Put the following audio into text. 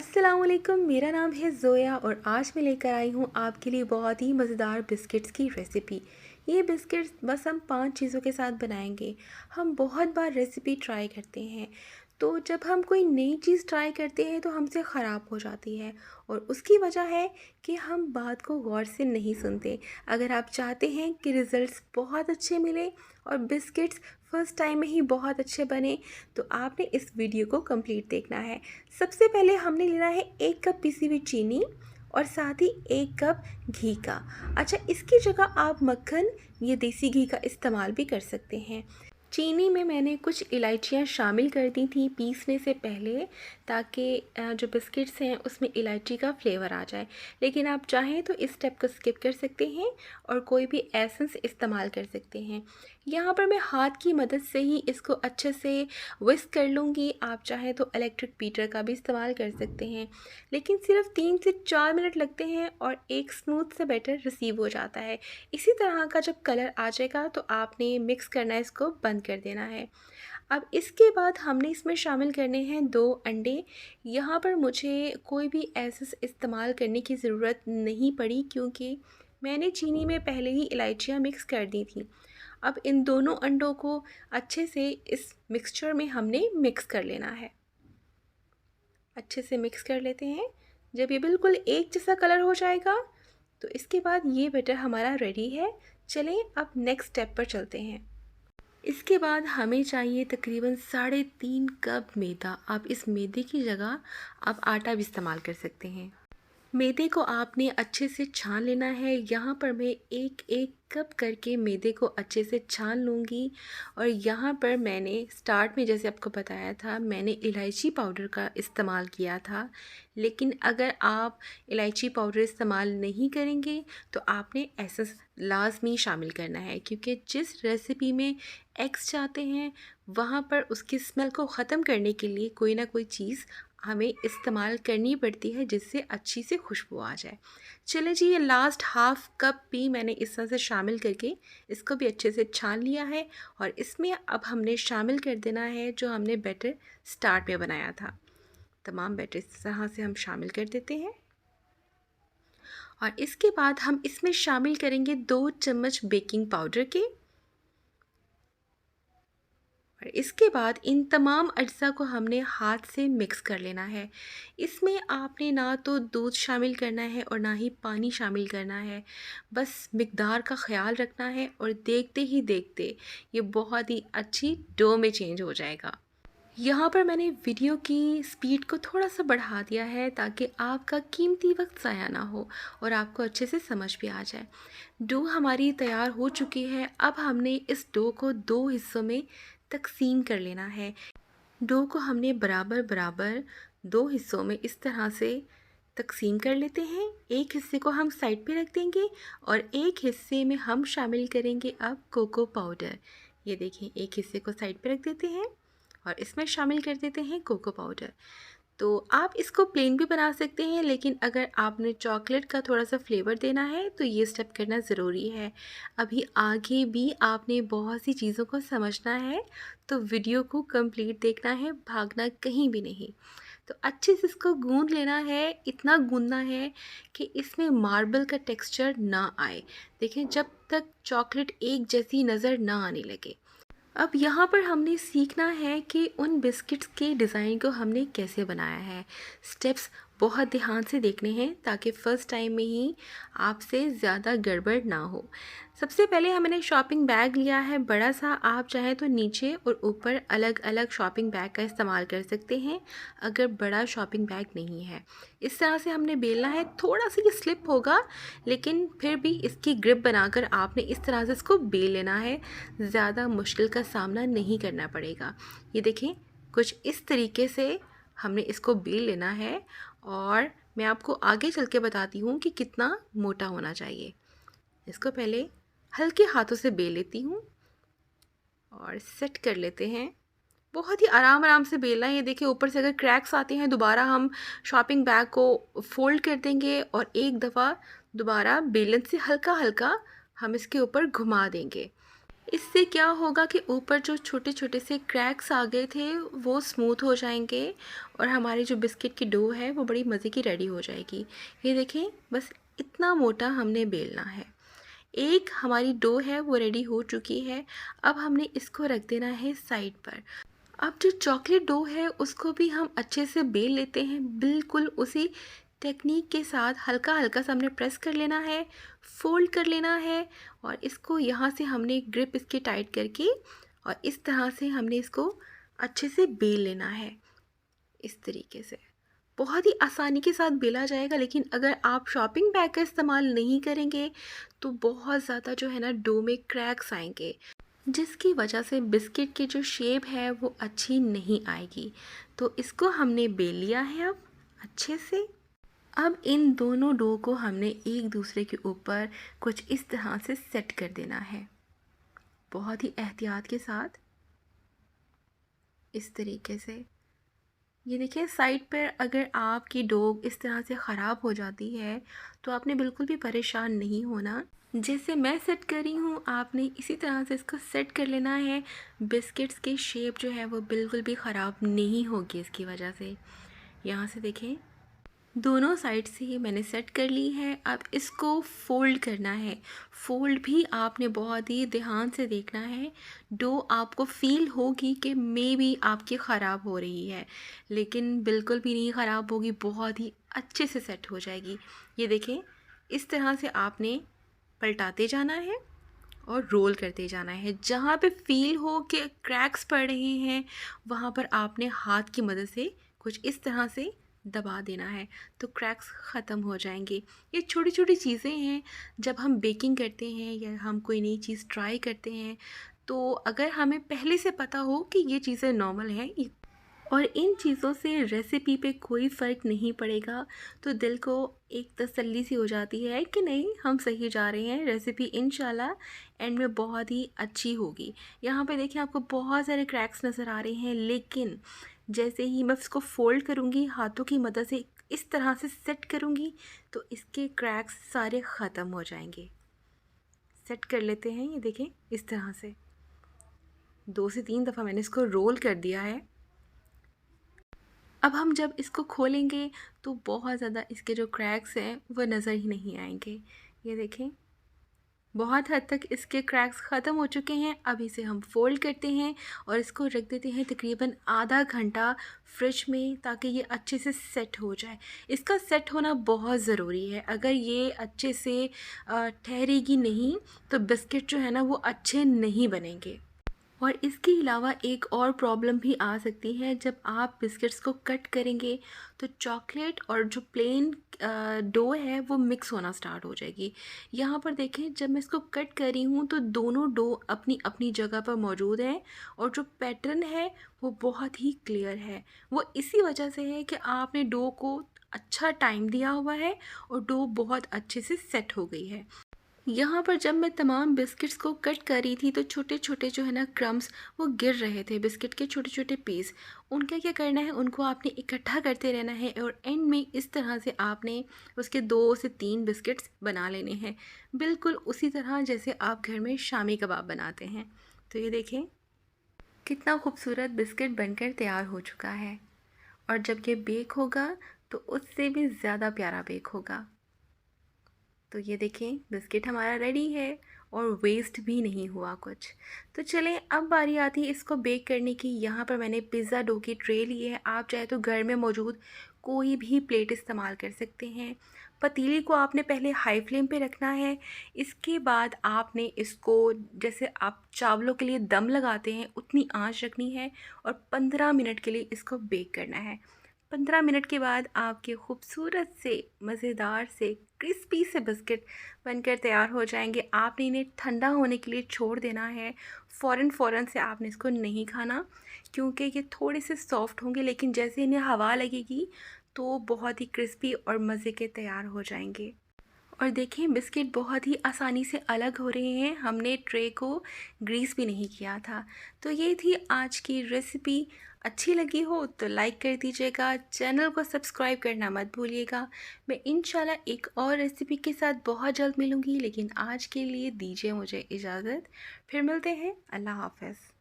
अस्सलामुअलैकुम, मेरा नाम है ज़ोया और आज मैं लेकर आई हूँ आपके लिए बहुत ही मज़ेदार बिस्किट्स की रेसिपी। ये बिस्किट्स बस हम 5 चीज़ों के साथ बनाएंगे। हम बहुत बार रेसिपी ट्राई करते हैं, तो जब हम कोई नई चीज़ ट्राई करते हैं तो हमसे ख़राब हो जाती है और उसकी वजह है कि हम बात को गौर से नहीं सुनते। अगर आप चाहते हैं कि रिज़ल्ट्स बहुत अच्छे मिले और बिस्किट्स फर्स्ट टाइम में ही बहुत अच्छे बने, तो आपने इस वीडियो को कंप्लीट देखना है। सबसे पहले हमने लेना है 1 कप पिसी हुई चीनी और साथ ही 1 कप घी का। अच्छा, इसकी जगह आप मक्खन या देसी घी का इस्तेमाल भी कर सकते हैं। चीनी में मैंने कुछ इलायचियाँ शामिल कर दी थी पीसने से पहले, ताकि जो बिस्किट्स हैं उसमें इलायची का फ्लेवर आ जाए। लेकिन आप चाहें तो इस स्टेप को स्किप कर सकते हैं और कोई भी एसेंस इस्तेमाल कर सकते हैं। यहाँ पर मैं हाथ की मदद से ही इसको अच्छे से विस्क कर लूँगी। आप चाहें तो इलेक्ट्रिक बीटर का भी इस्तेमाल कर सकते हैं, लेकिन सिर्फ 3 से 4 मिनट लगते हैं और एक स्मूथ सा बैटर रिसीव हो जाता है। इसी तरह का जब कलर आ जाएगा तो आपने मिक्स करना इसको बंद कर देना है। अब इसके बाद हमने इसमें शामिल करने हैं 2 अंडे। यहाँ पर मुझे कोई भी एसेंस इस्तेमाल करने की ज़रूरत नहीं पड़ी, क्योंकि मैंने चीनी में पहले ही इलायचियाँ मिक्स कर दी थी। अब इन दोनों अंडों को अच्छे से इस मिक्सचर में हमने मिक्स कर लेना है। अच्छे से मिक्स कर लेते हैं। जब ये बिल्कुल एक जैसा कलर हो जाएगा तो इसके बाद ये बैटर हमारा रेडी है। चलें अब नेक्स्ट स्टेप पर चलते हैं। इसके बाद हमें चाहिए तकरीबन 3.5 कप मैदा। आप इस मैदे की जगह आप आटा भी इस्तेमाल कर सकते हैं। मैदे को आपने अच्छे से छान लेना है। यहाँ पर मैं एक एक कप करके मैदे को अच्छे से छान लूँगी। और यहाँ पर मैंने स्टार्ट में जैसे आपको बताया था, मैंने इलायची पाउडर का इस्तेमाल किया था। लेकिन अगर आप इलायची पाउडर इस्तेमाल नहीं करेंगे तो आपने एसेंस लाजमी शामिल करना है, क्योंकि जिस रेसिपी में एग्स चाहते हैं वहाँ पर उसकी स्मेल को ख़त्म करने के लिए कोई ना कोई चीज़ हमें इस्तेमाल करनी पड़ती है, जिससे अच्छी सी खुशबू आ जाए। चले जी, ये लास्ट हाफ़ कप भी मैंने इस तरह से शामिल करके इसको भी अच्छे से छान लिया है। और इसमें अब हमने शामिल कर देना है जो हमने बैटर स्टार्ट में बनाया था। तमाम बैटर इस तरह से हम शामिल कर देते हैं। और इसके बाद हम इसमें शामिल करेंगे 2 चम्मच बेकिंग पाउडर के। और इसके बाद इन तमाम अज्जा को हमने हाथ से मिक्स कर लेना है। इसमें आपने ना तो दूध शामिल करना है और ना ही पानी शामिल करना है। बस मिकदार का ख़्याल रखना है और देखते ही देखते ये बहुत ही अच्छी डो में चेंज हो जाएगा। यहाँ पर मैंने वीडियो की स्पीड को थोड़ा सा बढ़ा दिया है ताकि आपका कीमती वक्त ज़ाया ना हो और आपको अच्छे से समझ भी आ जाए। डो हमारी तैयार हो चुकी है। अब हमने इस डो को 2 हिस्सों में तकसीम कर लेना है। डो को हमने बराबर बराबर 2 हिस्सों में इस तरह से तकसीम कर लेते हैं। एक हिस्से को हम साइड पे रख देंगे और एक हिस्से में हम शामिल करेंगे अब कोको पाउडर। ये देखें, एक हिस्से को साइड पे रख देते हैं और इसमें शामिल कर देते हैं कोको पाउडर। तो आप इसको प्लेन भी बना सकते हैं, लेकिन अगर आपने चॉकलेट का थोड़ा सा फ्लेवर देना है तो ये स्टेप करना ज़रूरी है। अभी आगे भी आपने बहुत सी चीज़ों को समझना है, तो वीडियो को कंप्लीट देखना है, भागना कहीं भी नहीं। तो अच्छे से इसको गूंद लेना है। इतना गूंदना है कि इसमें मार्बल का टेक्सचर ना आए। देखें, जब तक चॉकलेट एक जैसी नज़र ना आने लगे। अब यहाँ पर हमने सीखना है कि उन बिस्किट्स के डिज़ाइन को हमने कैसे बनाया है। स्टेप्स बहुत ध्यान से देखने हैं ताकि फ़र्स्ट टाइम में ही आपसे ज़्यादा गड़बड़ ना हो। सबसे पहले हमने शॉपिंग बैग लिया है बड़ा सा। आप चाहें तो नीचे और ऊपर अलग अलग शॉपिंग बैग का इस्तेमाल कर सकते हैं अगर बड़ा शॉपिंग बैग नहीं है। इस तरह से हमने बेलना है। थोड़ा सा ये स्लिप होगा, लेकिन फिर भी इसकी ग्रिप बनाकर आपने इस तरह से इसको बेल लेना है। ज़्यादा मुश्किल का सामना नहीं करना पड़ेगा। ये देखें, कुछ इस तरीके से हमने इसको बेल लेना है और मैं आपको आगे चल के बताती हूँ कि कितना मोटा होना चाहिए। इसको पहले हल्के हाथों से बेल लेती हूँ और सेट कर लेते हैं। बहुत ही आराम आराम से बेलना है। ये देखिए, ऊपर से अगर क्रैक्स आते हैं दोबारा हम शॉपिंग बैग को फोल्ड कर देंगे और एक दफ़ा दोबारा बेलन से हल्का हल्का हम इसके ऊपर घुमा देंगे। इससे क्या होगा कि ऊपर जो छोटे छोटे से क्रैक्स आ गए थे वो स्मूथ हो जाएंगे और हमारी जो बिस्किट की डो है वो बड़ी मज़े की रेडी हो जाएगी। ये देखें, बस इतना मोटा हमने बेलना है। एक हमारी डो है वो रेडी हो चुकी है। अब हमने इसको रख देना है साइड पर। अब जो चॉकलेट डो है उसको भी हम अच्छे से बेल लेते हैं, बिल्कुल उसी टेक्निक के साथ हल्का हल्का सा हमने प्रेस कर लेना है, फोल्ड कर लेना है और इसको यहाँ से हमने ग्रिप इसकी टाइट करके और इस तरह से हमने इसको अच्छे से बेल लेना है। इस तरीके से बहुत ही आसानी के साथ बेला जाएगा, लेकिन अगर आप शॉपिंग बैग का इस्तेमाल नहीं करेंगे तो बहुत ज़्यादा जो है ना डो में क्रैक्स आएंगे, जिसकी वजह से बिस्किट की जो शेप है वो अच्छी नहीं आएगी। तो इसको हमने बेल लिया है अब अच्छे से। अब इन दोनों डो को हमने एक दूसरे के ऊपर कुछ इस तरह से सेट कर देना है, बहुत ही एहतियात के साथ इस तरीके से। ये देखिए, साइड पर अगर आपकी डो इस तरह से ख़राब हो जाती है तो आपने बिल्कुल भी परेशान नहीं होना। जैसे मैं सेट कर रही हूँ आपने इसी तरह से इसको सेट कर लेना है। बिस्किट्स की शेप जो है वो बिल्कुल भी ख़राब नहीं होगी इसकी वजह से। यहाँ से देखें, दोनों साइड से ही मैंने सेट कर ली है। अब इसको फ़ोल्ड करना है। फ़ोल्ड भी आपने बहुत ही ध्यान से देखना है। डो आपको फ़ील होगी कि मे बी आपकी ख़राब हो रही है, लेकिन बिल्कुल भी नहीं ख़राब होगी, बहुत ही अच्छे से सेट हो जाएगी। ये देखें, इस तरह से आपने पलटाते जाना है और रोल करते जाना है। जहाँ पे फ़ील हो कि क्रैक्स पड़ रहे हैं वहाँ पर आपने हाथ की मदद से कुछ इस तरह से दबा देना है, तो क्रैक्स ख़त्म हो जाएंगे। ये छोटी छोटी चीज़ें हैं, जब हम बेकिंग करते हैं या हम कोई नई चीज़ ट्राई करते हैं तो अगर हमें पहले से पता हो कि ये चीज़ें नॉर्मल हैं और इन चीज़ों से रेसिपी पे कोई फ़र्क नहीं पड़ेगा, तो दिल को एक तसल्ली सी हो जाती है कि नहीं, हम सही जा रहे हैं, रेसिपी इंशाल्लाह एंड में बहुत ही अच्छी होगी। यहाँ पे देखिए, आपको बहुत सारे क्रैक्स नज़र आ रहे हैं, लेकिन जैसे ही मैं इसको फ़ोल्ड करूँगी हाथों की मदद से, इस तरह से सेट करूँगी, तो इसके क्रैक्स सारे ख़त्म हो जाएंगे। सेट कर लेते हैं, ये देखें इस तरह से 2 से 3 दफ़ा मैंने इसको रोल कर दिया है। अब हम जब इसको खोलेंगे तो बहुत ज़्यादा इसके जो क्रैक्स हैं वो नज़र ही नहीं आएंगे। ये देखें, बहुत हद तक इसके क्रैक्स ख़त्म हो चुके हैं। अब इसे हम फ़ोल्ड करते हैं और इसको रख देते हैं तकरीबन आधा घंटा फ्रिज में, ताकि ये अच्छे से सेट हो जाए। इसका सेट होना बहुत ज़रूरी है। अगर ये अच्छे से ठहरेगी नहीं तो बिस्किट जो है ना वो अच्छे नहीं बनेंगे। और इसके अलावा एक और प्रॉब्लम भी आ सकती है, जब आप बिस्किट्स को कट करेंगे तो चॉकलेट और जो प्लेन डो है वो मिक्स होना स्टार्ट हो जाएगी। यहाँ पर देखें, जब मैं इसको कट कर रही हूँ तो दोनों डो अपनी अपनी जगह पर मौजूद हैं और जो पैटर्न है वो बहुत ही क्लियर है। वो इसी वजह से है कि आपने डो को अच्छा टाइम दिया हुआ है और डो बहुत अच्छे से सेट हो गई है। यहाँ पर जब मैं तमाम बिस्किट्स को कट कर रही थी तो छोटे छोटे जो है ना क्रम्स वो गिर रहे थे, बिस्किट के छोटे छोटे पीस। उनका क्या करना है, उनको आपने इकट्ठा करते रहना है और एंड में इस तरह से आपने उसके 2 से 3 बिस्किट्स बना लेने हैं, बिल्कुल उसी तरह जैसे आप घर में शामी कबाब बनाते हैं। तो ये देखें, कितना खूबसूरत बिस्किट बनकर तैयार हो चुका है और जब ये बेक होगा तो उससे भी ज़्यादा प्यारा बेक होगा। तो ये देखें, बिस्किट हमारा रेडी है और वेस्ट भी नहीं हुआ कुछ। तो चलें, अब बारी आती है इसको बेक करने की। यहाँ पर मैंने पिज़्ज़ा डो की ट्रे ली है। आप चाहे तो घर में मौजूद कोई भी प्लेट इस्तेमाल कर सकते हैं। पतीली को आपने पहले हाई फ्लेम पे रखना है। इसके बाद आपने इसको, जैसे आप चावलों के लिए दम लगाते हैं उतनी आंच रखनी है और 15 मिनट के लिए इसको बेक करना है। 15 मिनट के बाद आपके खूबसूरत से मज़ेदार से क्रिस्पी से बिस्किट बनकर तैयार हो जाएंगे। आपने इन्हें ठंडा होने के लिए छोड़ देना है। फ़ौरन से आपने इसको नहीं खाना, क्योंकि ये थोड़े से सॉफ्ट होंगे, लेकिन जैसे इन्हें हवा लगेगी तो बहुत ही क्रिस्पी और मज़े के तैयार हो जाएंगे। और देखें बिस्किट बहुत ही आसानी से अलग हो रहे हैं, हमने ट्रे को ग्रीस भी नहीं किया था। तो ये थी आज की रेसिपी। अच्छी लगी हो तो लाइक कर दीजिएगा, चैनल को सब्सक्राइब करना मत भूलिएगा। मैं इंशाल्लाह एक और रेसिपी के साथ बहुत जल्द मिलूँगी, लेकिन आज के लिए दीजिए मुझे इजाज़त। फिर मिलते हैं। अल्लाह हाफ़िज़।